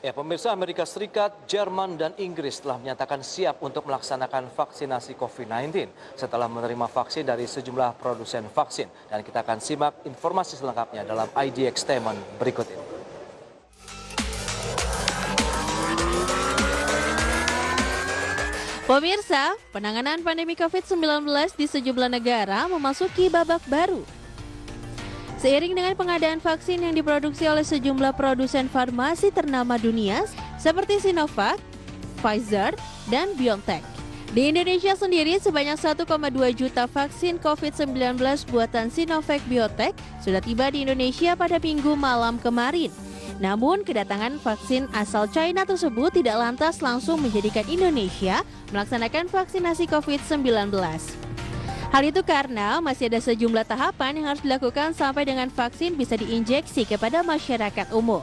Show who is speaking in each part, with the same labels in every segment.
Speaker 1: Ya, pemirsa, Amerika Serikat, Jerman, dan Inggris telah menyatakan siap untuk melaksanakan vaksinasi COVID-19 setelah menerima vaksin dari sejumlah produsen vaksin. Dan kita akan simak informasi selengkapnya dalam IDX Statement berikut ini.
Speaker 2: Pemirsa, penanganan pandemi COVID-19 di sejumlah negara memasuki babak baru. Seiring dengan pengadaan vaksin yang diproduksi oleh sejumlah produsen farmasi ternama dunia seperti Sinovac, Pfizer, dan BioNTech. Di Indonesia sendiri sebanyak 1,2 juta vaksin COVID-19 buatan Sinovac Biotech sudah tiba di Indonesia pada Minggu malam kemarin. Namun kedatangan vaksin asal China tersebut tidak lantas langsung menjadikan Indonesia melaksanakan vaksinasi COVID-19. Hal itu karena masih ada sejumlah tahapan yang harus dilakukan sampai dengan vaksin bisa diinjeksi kepada masyarakat umum.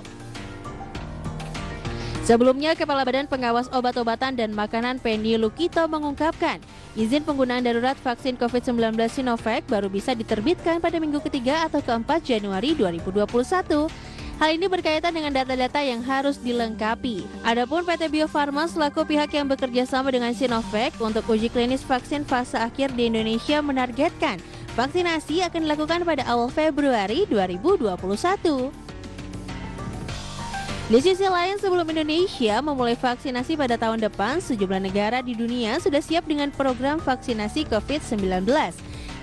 Speaker 2: Sebelumnya, Kepala Badan Pengawas Obat-obatan dan Makanan Penny Lukito mengungkapkan, izin penggunaan darurat vaksin COVID-19 Sinovac baru bisa diterbitkan pada minggu ketiga atau keempat Januari 2021. Hal ini berkaitan dengan data-data yang harus dilengkapi. Adapun PT Bio Farma selaku pihak yang bekerja sama dengan Sinovac untuk uji klinis vaksin fase akhir di Indonesia menargetkan vaksinasi akan dilakukan pada awal Februari 2021. Di sisi lain, sebelum Indonesia memulai vaksinasi pada tahun depan, sejumlah negara di dunia sudah siap dengan program vaksinasi COVID-19.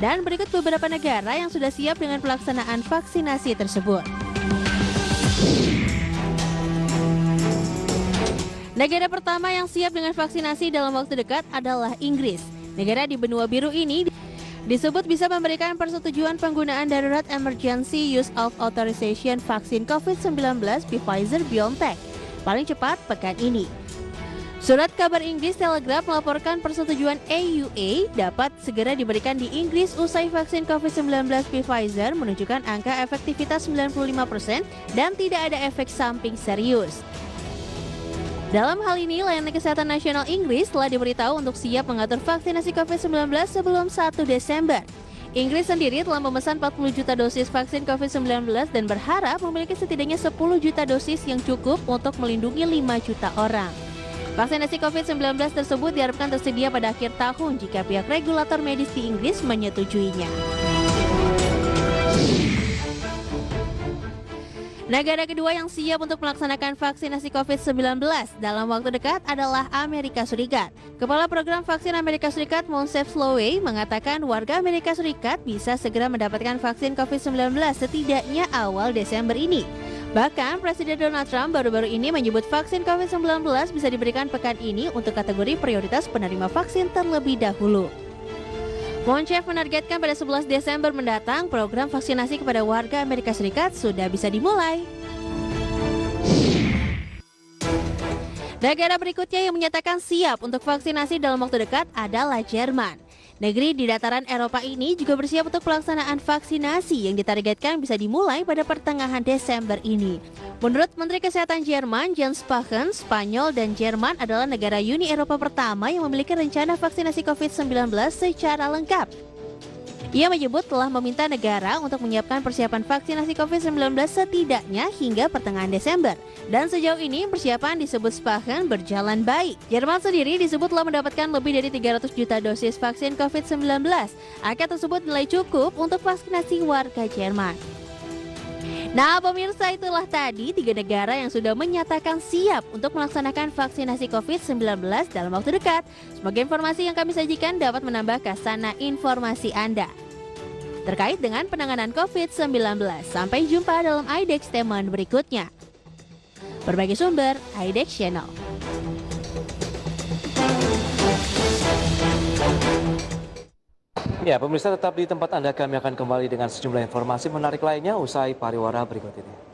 Speaker 2: Dan berikut beberapa negara yang sudah siap dengan pelaksanaan vaksinasi tersebut. Negara pertama yang siap dengan vaksinasi dalam waktu dekat adalah Inggris. Negara di benua biru ini disebut bisa memberikan persetujuan penggunaan darurat Emergency Use of Authorization vaksin COVID-19 Pfizer-BioNTech paling cepat pekan ini. Surat kabar Inggris Telegraph melaporkan persetujuan EUA dapat segera diberikan di Inggris usai vaksin COVID-19 Pfizer menunjukkan angka efektivitas 95% dan tidak ada efek samping serius. Dalam hal ini, Layanan Kesehatan Nasional Inggris telah diberitahu untuk siap mengatur vaksinasi COVID-19 sebelum 1 Desember. Inggris sendiri telah memesan 40 juta dosis vaksin COVID-19 dan berharap memiliki setidaknya 10 juta dosis yang cukup untuk melindungi 5 juta orang. Vaksinasi COVID-19 tersebut diharapkan tersedia pada akhir tahun jika pihak regulator medis di Inggris menyetujuinya. Negara kedua yang siap untuk melaksanakan vaksinasi COVID-19 dalam waktu dekat adalah Amerika Serikat. Kepala Program Vaksin Amerika Serikat, Moncef Slowey, mengatakan warga Amerika Serikat bisa segera mendapatkan vaksin COVID-19 setidaknya awal Desember ini. Bahkan, Presiden Donald Trump baru-baru ini menyebut vaksin COVID-19 bisa diberikan pekan ini untuk kategori prioritas penerima vaksin terlebih dahulu. Moncef menargetkan pada 11 Desember mendatang program vaksinasi kepada warga Amerika Serikat sudah bisa dimulai. Negara berikutnya yang menyatakan siap untuk vaksinasi dalam waktu dekat adalah Jerman. Negeri di dataran Eropa ini juga bersiap untuk pelaksanaan vaksinasi yang ditargetkan bisa dimulai pada pertengahan Desember ini. Menurut Menteri Kesehatan Jerman, Jens Spahn, Spanyol dan Jerman adalah negara Uni Eropa pertama yang memiliki rencana vaksinasi COVID-19 secara lengkap. Ia menyebut telah meminta negara untuk menyiapkan persiapan vaksinasi COVID-19 setidaknya hingga pertengahan Desember. Dan sejauh ini persiapan disebut Spahn berjalan baik. Jerman sendiri disebut telah mendapatkan lebih dari 300 juta dosis vaksin COVID-19. Angka tersebut nilai cukup untuk vaksinasi warga Jerman. Nah, pemirsa, itulah tadi 3 negara yang sudah menyatakan siap untuk melaksanakan vaksinasi COVID-19 dalam waktu dekat. Semoga informasi yang kami sajikan dapat menambah khazanah informasi Anda terkait dengan penanganan COVID-19. Sampai jumpa dalam IDX Statement berikutnya. Berbagai sumber, IDX Channel.
Speaker 1: Ya, pemirsa, tetap di tempat Anda, kami akan kembali dengan sejumlah informasi menarik lainnya usai pariwara berikut ini.